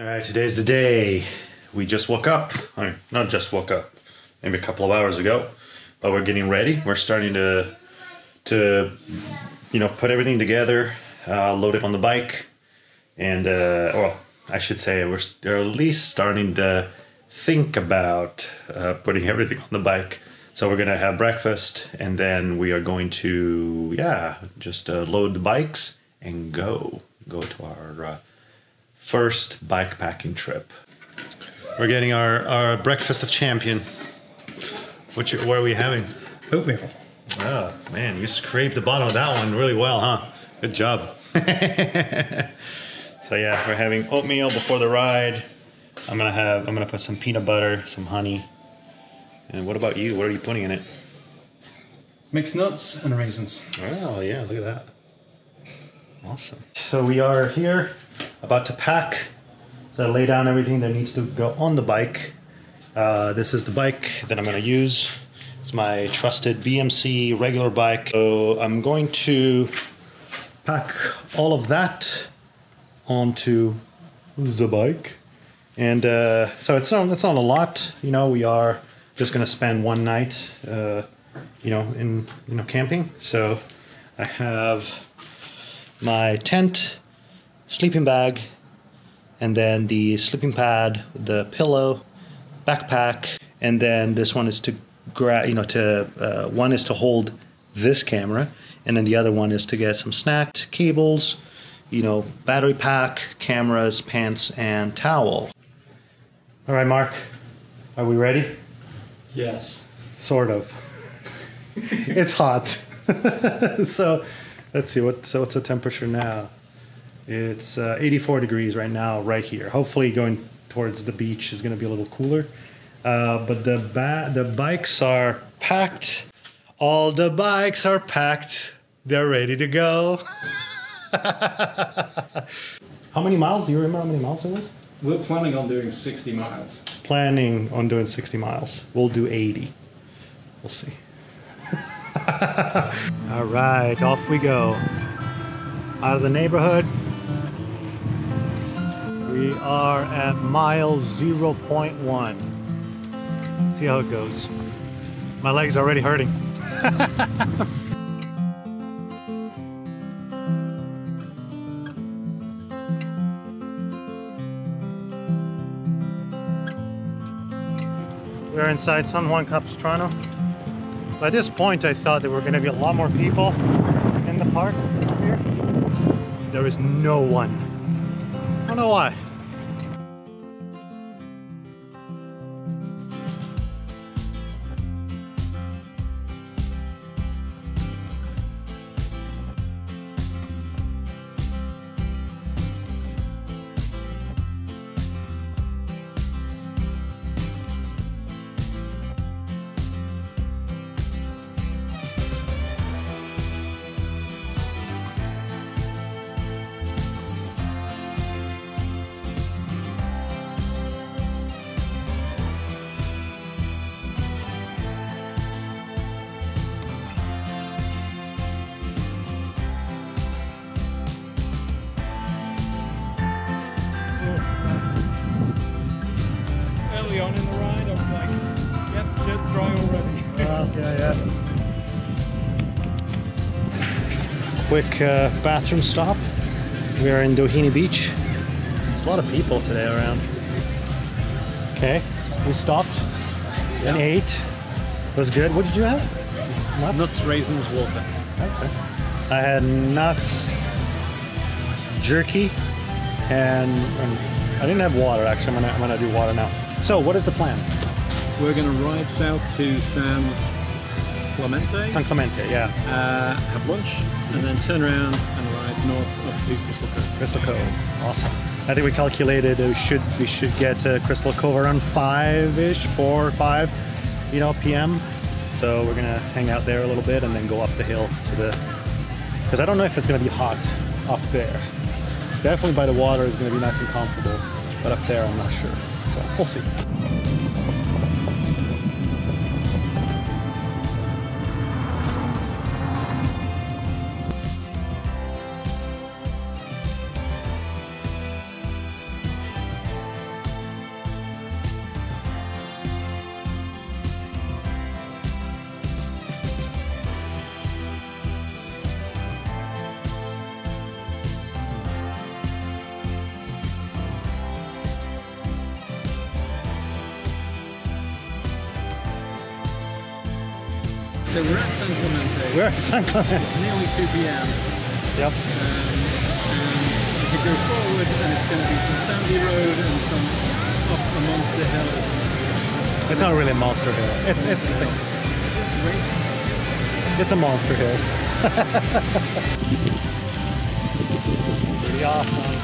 All right, today's the day. We just woke up, or not just woke up, maybe a couple of hours ago, but we're getting ready. We're starting to put everything together, load it on the bike, and well, I should say we're at least starting to think about putting everything on the bike. So we're gonna have breakfast, and then we are going to just load the bikes and go to our first bike packing trip. We're getting our breakfast of champion. What are we having? Oatmeal. Oh man, you scraped the bottom of that one really well, huh? Good job. So yeah, we're having oatmeal before the ride. I'm gonna put some peanut butter, some honey. And what about you? What are you putting in it? Mixed nuts and raisins. Oh yeah, look at that. Awesome. So we are here, about to pack. So I lay down everything that needs to go on the bike. This is the bike that I'm gonna use. It's my trusted BMC regular bike. So I'm going to pack all of that onto the bike. And so it's not a lot. You know, we are just gonna spend one night in camping. So I have my tent, sleeping bag, and then the sleeping pad, the pillow, backpack, and then this one is to one is to hold this camera, and then the other one is to get some snacks, cables, battery pack, cameras, pants, and towel. All right, Mark, are we ready? Yes. Sort of. It's hot. So let's see, what's the temperature now? It's 84 degrees right now, right here. Hopefully going towards the beach is going to be a little cooler. But the bikes are packed. All the bikes are packed. They're ready to go. How many miles? Do you remember how many miles it was? We're planning on doing 60 miles. Planning on doing 60 miles. We'll do 80. We'll see. All right, off we go. Out of the neighborhood. We are at mile 0.1. See how it goes. My leg's already hurting. We're inside San Juan Capistrano. By this point, I thought there were going to be a lot more people in the park here. There is no one. I don't know why. On in the ride, I was like, yep, shit's dry already. Yeah. Quick bathroom stop. We are in Doheny Beach. There's a lot of people today around. Okay, we stopped and ate. It was good. What did you have? Nuts, raisins, water. Okay. I had nuts, jerky, and I didn't have water actually. I'm gonna do water now. So, what is the plan? We're going to ride south to San Clemente. San Clemente, yeah. Have lunch, and then turn around and ride north up to Crystal Cove. Crystal Cove, awesome. I think we calculated we should get to Crystal Cove around 5-ish, 4 or 5, p.m. So we're gonna hang out there a little bit and then go up the hill to because I don't know if it's gonna be hot up there. Definitely by the water is gonna be nice and comfortable, but up there I'm not sure. So we'll see. So we're at San Clemente. We're at San Clemente. It's nearly 2 p.m. Yep. And if you go forward, and it's going to be some sandy road and some up a monster hill. It's not really a monster hill. It's a monster hill. Pretty awesome.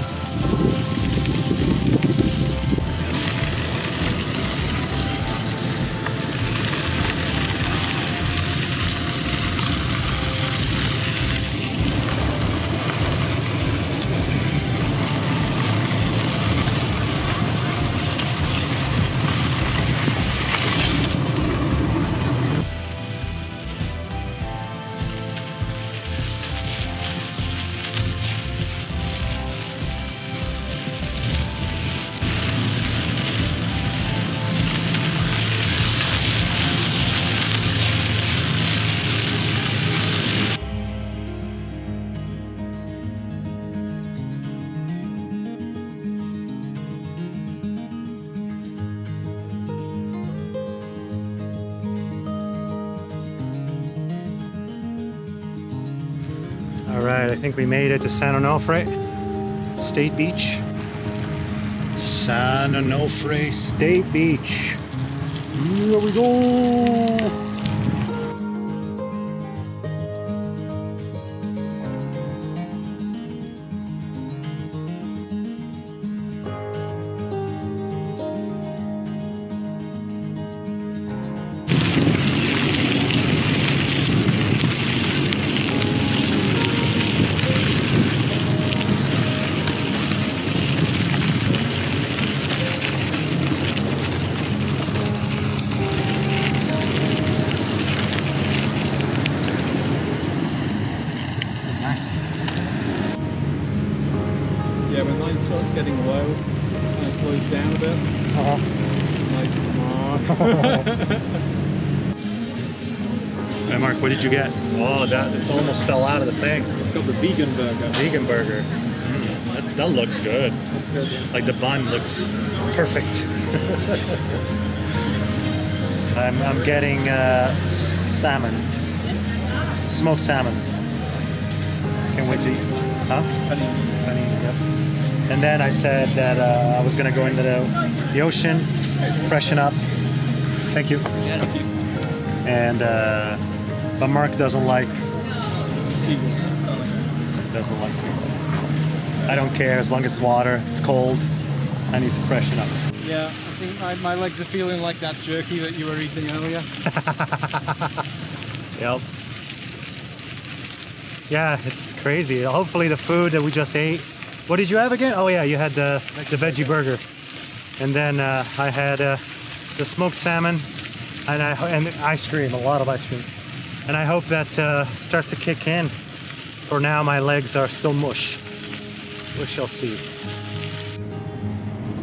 Alright, I think we made it to San Onofre State Beach. San Onofre State Beach. Here we go! Yeah, when line starts getting low, and it slows down a bit. Hey Mark, what did you get? Oh, that it almost fell out of the thing. Got the vegan burger. Vegan burger. That looks good. That's good, yeah. Like the bun looks perfect. I'm getting salmon, smoked salmon. Can't wait to eat. Huh? Panini, yep. And then I said that I was gonna go into the ocean, freshen up. Thank you. Yeah, thank you. And but Mark doesn't like Seaweed. Doesn't like seafood. I don't care as long as it's water. It's cold. I need to freshen up. Yeah, I think my legs are feeling like that jerky that you were eating earlier. Yep. Yeah, it's crazy. Hopefully the food that we just ate. What did you have again? Oh yeah, you had the veggie burger. And then I had the smoked salmon and ice cream, a lot of ice cream. And I hope that starts to kick in. For now, my legs are still mush. We shall see.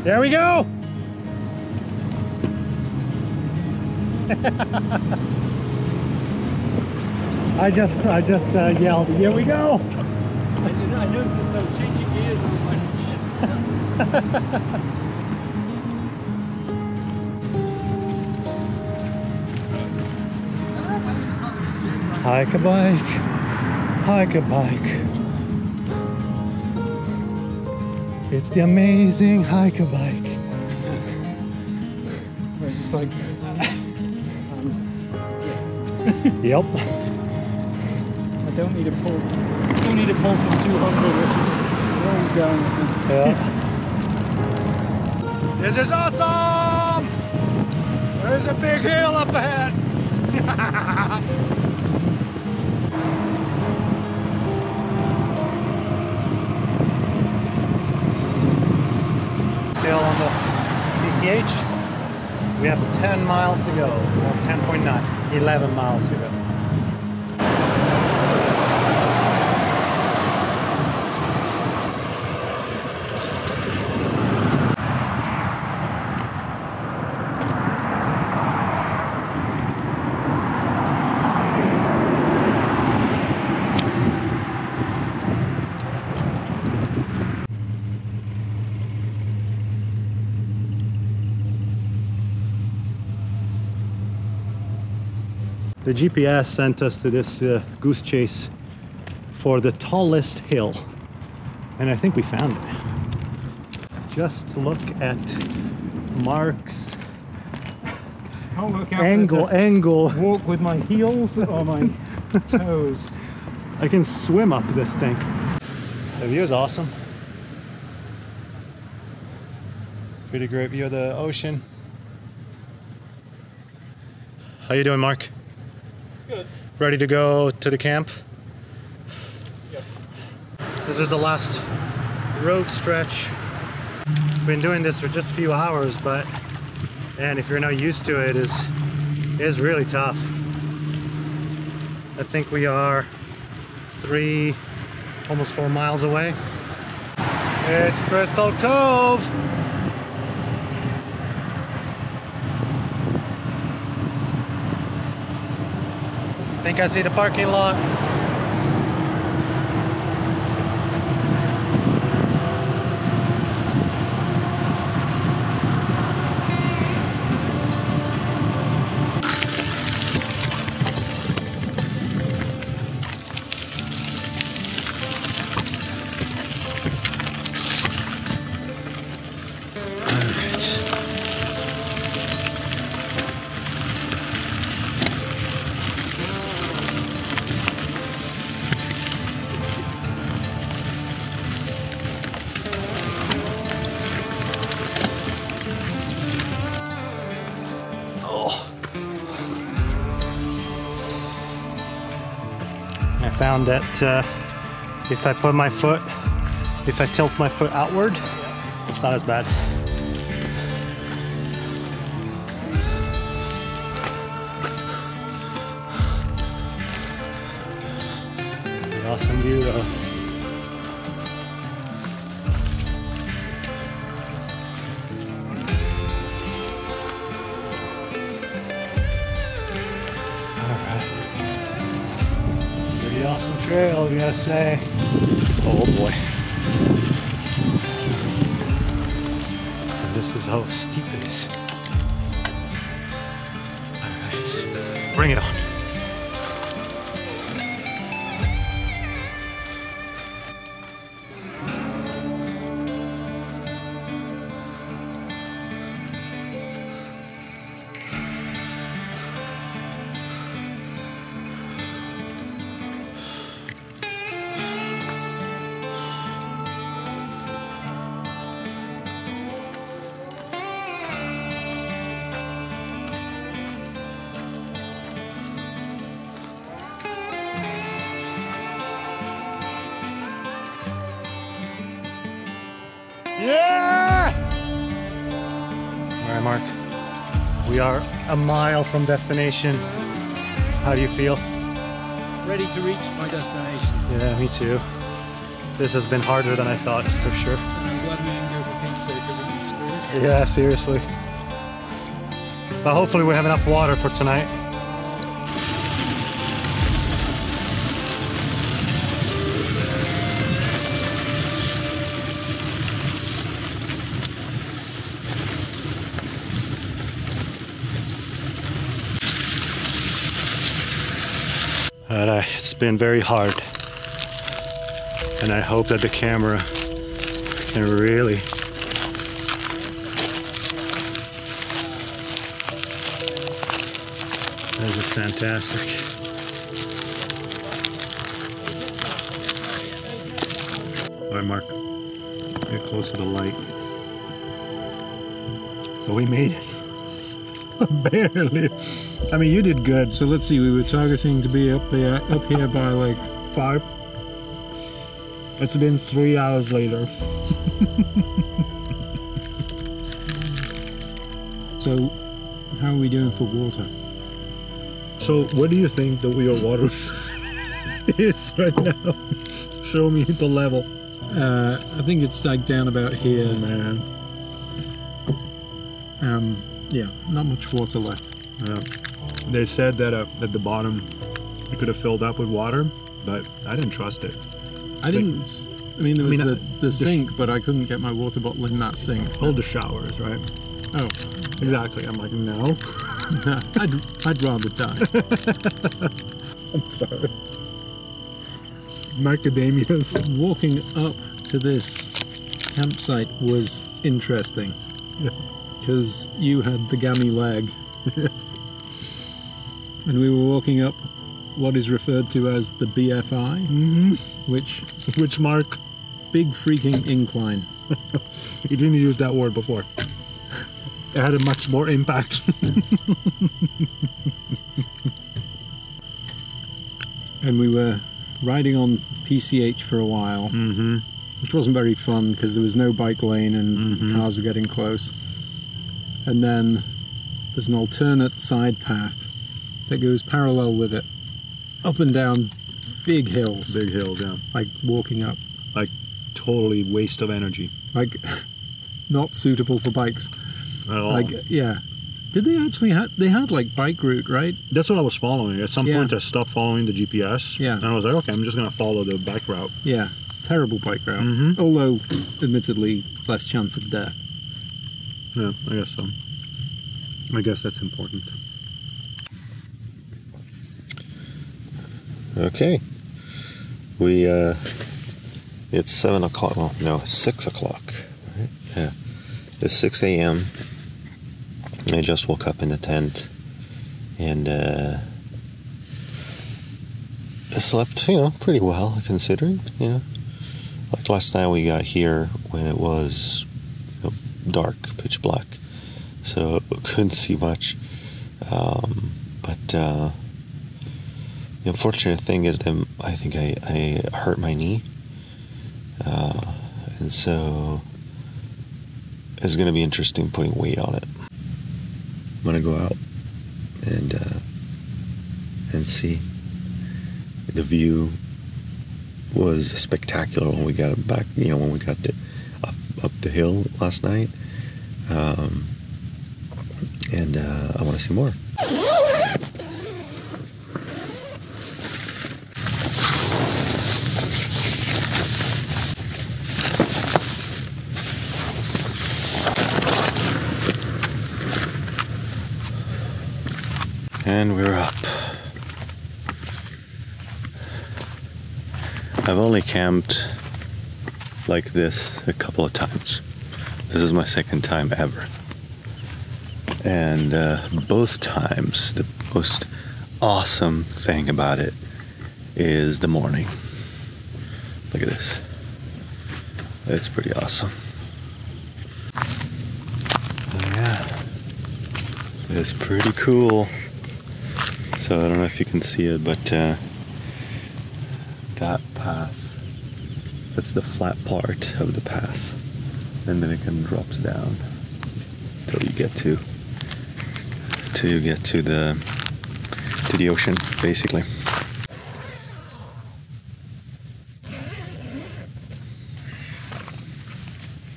There we go! I just yelled, here we go! I noticed those changing gears and I was like, Hike a bike, hike a bike. It's the amazing hike a bike. I was just like, Yep. I don't need to pull some 200. We're always going. Yeah. This is awesome! There's a big hill up ahead. Still on the PCH. We have 10 miles to go. Well, 10.9. 11 miles to go. The GPS sent us to this goose chase for the tallest hill, and I think we found it. Just look at Mark's angle. Walk with my heels or my toes. I can swim up this thing. The view is awesome. Pretty great view of the ocean. How you doing, Mark? Good. Ready to go to the camp? Yep. This is the last road stretch. Been doing this for just a few hours, but and if you're not used to it, is really tough. I think we are almost 4 miles away. It's Crystal Cove. I think I see the parking lot. I found that if I tilt my foot outward, it's not as bad. Awesome view though. Awesome trail, we gotta say. Oh boy. This is how steep it is. Alright, bring it on. Yeah! All right, Mark. We are a mile from destination. How do you feel? Ready to reach my destination. Yeah, me too. This has been harder than I thought, for sure. And I'm glad we didn't go for pizza because it was screwed. Yeah, seriously. But hopefully we have enough water for tonight. It's been very hard, and I hope that the camera can really that is just fantastic. All right, Mark, get close to the light. So we made it. Barely. I mean, you did good. So let's see, we were targeting to be up here by like 5. It's been 3 hours later. So, how are we doing for water? So, what do you think the real water is right now? Show me the level. I think it's like down about here. Oh, man. Yeah, not much water left. They said that at the bottom it could have filled up with water, but I didn't trust it. I didn't. I mean, there was the sink, but I couldn't get my water bottle in that sink. All the showers, right? Oh, Exactly. I'm like, no. no, I'd rather die. I'm sorry. Macadamias. Walking up to this campsite was interesting. Yeah. Because you had the gammy leg. And we were walking up what is referred to as the BFI, which mark? big freaking incline. You didn't use that word before. It had a much more impact. And we were riding on PCH for a while, which wasn't very fun because there was no bike lane and cars were getting close. And then there's an alternate side path that goes parallel with it, up and down big hills. Big hills, yeah. Like walking up. Like totally waste of energy. Like not suitable for bikes. At all. Like, yeah. Did they actually they had like bike route, right? That's what I was following. At some Yeah. point I stopped following the GPS. Yeah. And I was like, okay, I'm just going to follow the bike route. Yeah. Terrible bike route. Although, admittedly, less chance of death. Yeah, I guess so. I guess that's important. Okay. It's 7 o'clock, well, no, 6 o'clock. Right? Yeah. It's 6 a.m. I just woke up in the tent and I slept, pretty well considering, Like last night we got here when it was dark, pitch black, so couldn't see much. But the unfortunate thing is that I think I hurt my knee, and so it's going to be interesting putting weight on it. I'm going to go out and see. The view was spectacular when we got back, when we got up the hill last night, and I want to see more. And we're up. I've only camped like this a couple of times. This is my second time ever. And both times, the most awesome thing about it is the morning. Look at this. It's pretty awesome. Oh, yeah. It's pretty cool. So I don't know if you can see it, but that path, that's the flat part of the path, and then it kind of drops down till you get to the ocean, basically.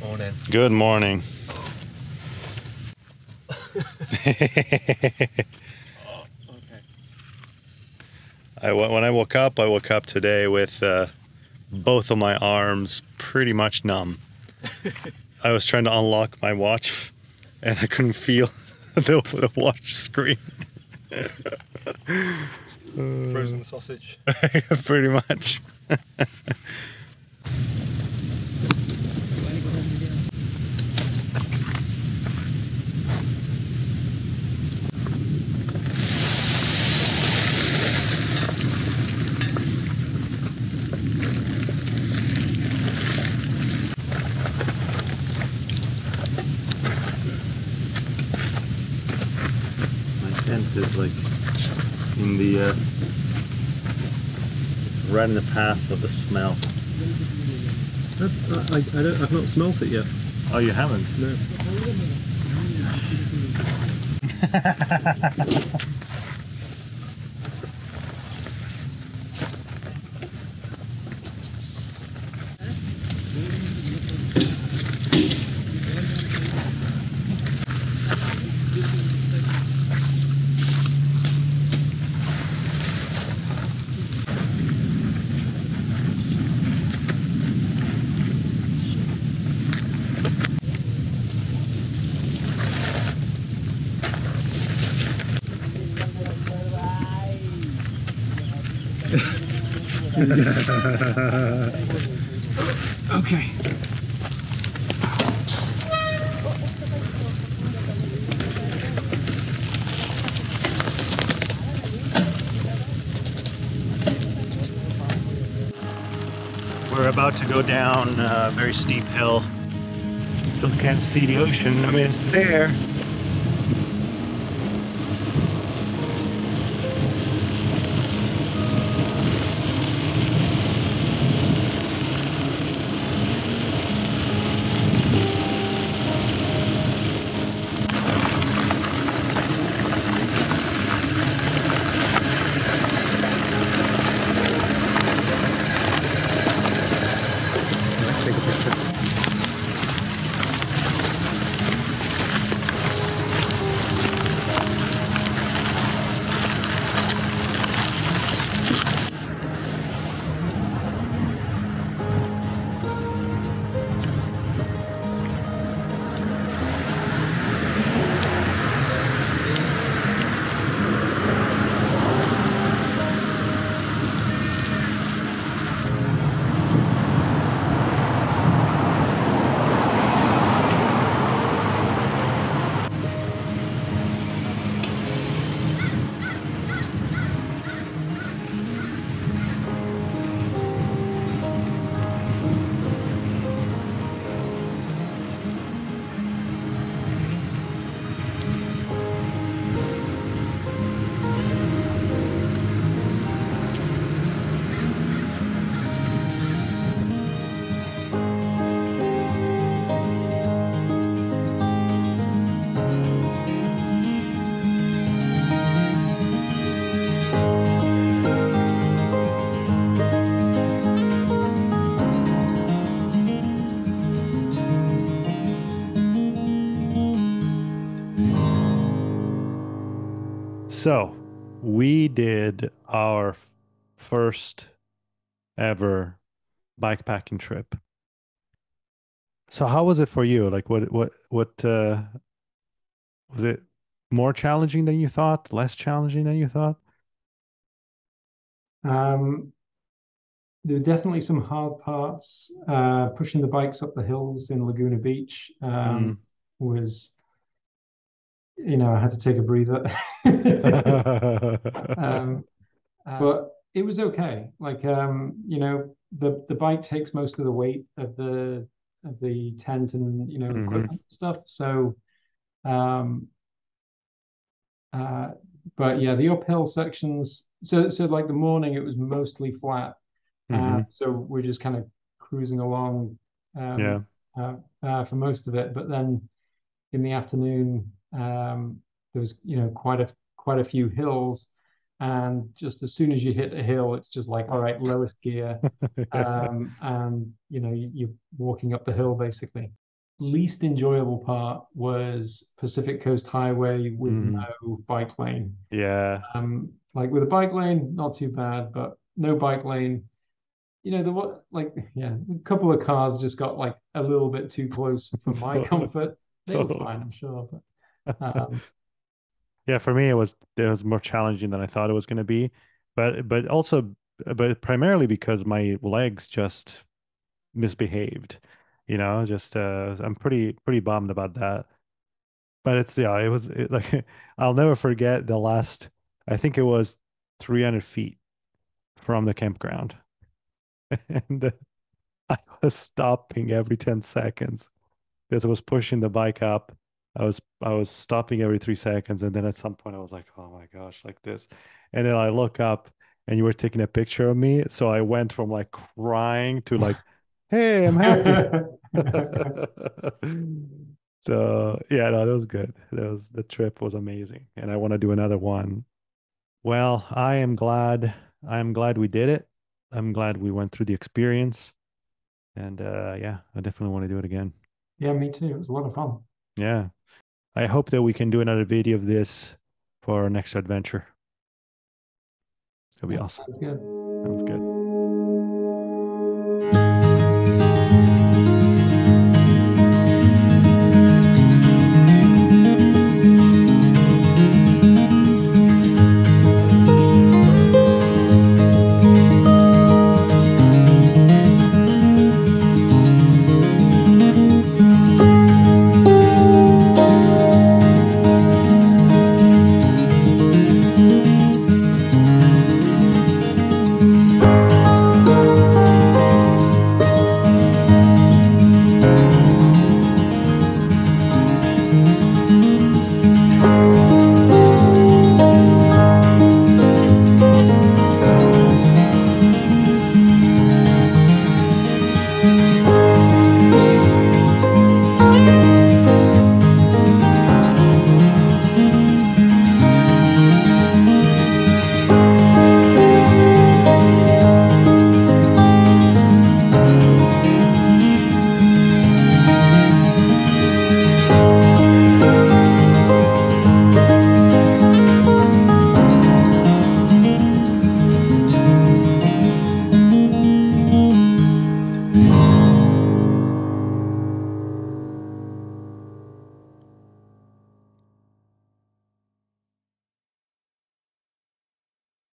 Morning. Good morning. When I woke up today with both of my arms pretty much numb. I was trying to unlock my watch and I couldn't feel the watch screen. Frozen sausage. Pretty much. Is like in the right in the path of the smell. That's I've not smelt it yet. Oh, you haven't? No. Okay. We're about to go down a very steep hill. Still can't see the ocean. I mean, it's there. Take a picture. So we did our first ever bikepacking trip. So how was it for you? Like what was it more challenging than you thought? Less challenging than you thought? Um, there were definitely some hard parts. Pushing the bikes up the hills in Laguna Beach Mm. was, I had to take a breather. um, but it was okay. Like, the bike takes most of the weight of the tent and Hmm. equipment stuff. So, um, uh, but yeah, the uphill sections. So like the morning, it was mostly flat. Hmm. So we're just kind of cruising along um, Yeah. for most of it. But then in the afternoon, there was quite a few hills, and just as soon as you hit a hill, it's just like, all right, lowest gear, Yeah. and you're walking up the hill basically. Least enjoyable part was Pacific Coast Highway with Hmm. no bike lane. Yeah. Like with a bike lane, not too bad, but no bike lane. The what like yeah, a couple of cars just got like a little bit too close for my Totally. comfort. They were Totally. fine, I'm sure, but Yeah, for me it was more challenging than I thought it was going to be, but also but primarily because my legs just misbehaved, just I'm pretty bummed about that. But like I'll never forget the last, I think it was 300 feet from the campground, and I was stopping every 10 seconds because I was pushing the bike up. I was stopping every 3 seconds, and then at some point I was like, "Oh my gosh, like this!" And then I look up, and you were taking a picture of me, so I went from like crying to like, "Hey, I'm happy." So yeah, no, that was good. The trip was amazing, and I want to do another one. Well, I am glad we did it. I'm glad we went through the experience, and yeah, I definitely want to do it again. yeah, me too. It was a lot of fun. Yeah. I hope that we can do another video of this for our next adventure. It'll be Yeah, awesome. sounds good. Sounds good.